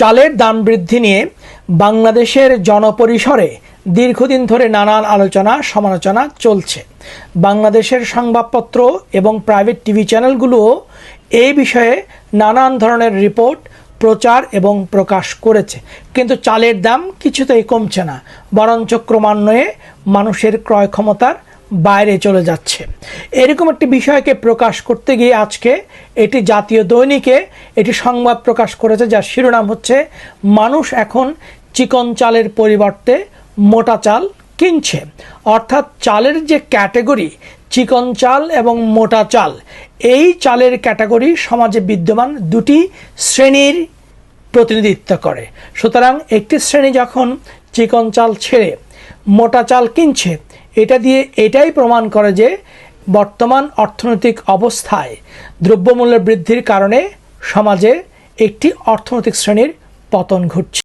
চালের দাম বৃদ্ধি নিয়ে বাংলাদেশের জনপরিসরে দীর্ঘদিন ধরে নানান আলোচনা সমালোচনা চলছে। বাংলাদেশের সংবাদপত্র এবং প্রাইভেট টিভি চ্যানেলগুলোও এই বিষয়ে নানান ধরনের রিপোর্ট প্রচার এবং প্রকাশ করেছে, কিন্তু চালের দাম কিছুতেই কমছে না, বরঞ্চ ক্রমান্বয়ে মানুষের ক্রয় ক্ষমতার বাইরে চলে যাচ্ছে। এরকম একটি বিষয়কে প্রকাশ করতে গিয়ে আজকে এটি জাতীয় দৈনিকে এটি সংবাদ প্রকাশ করেছে, যার শিরোনাম হচ্ছে মানুষ এখন চিকন চালের পরিবর্তে মোটা চাল কিনছে। অর্থাৎ চালের যে ক্যাটাগরি চিকন চাল এবং মোটা চাল, এই চালের ক্যাটাগরি সমাজে বিদ্যমান দুটি শ্রেণীর প্রতিনিধিত্ব করে। সুতরাং একটি শ্রেণী যখন চিকন চাল ছেড়ে মোটা চাল কিনছে, এটা দিয়ে এটাই প্রমাণ করে যে বর্তমান অর্থনৈতিক অবস্থায় দ্রব্যমূল্যের বৃদ্ধির কারণে সমাজে একটি অর্থনৈতিক শ্রেণীর পতন ঘটছে।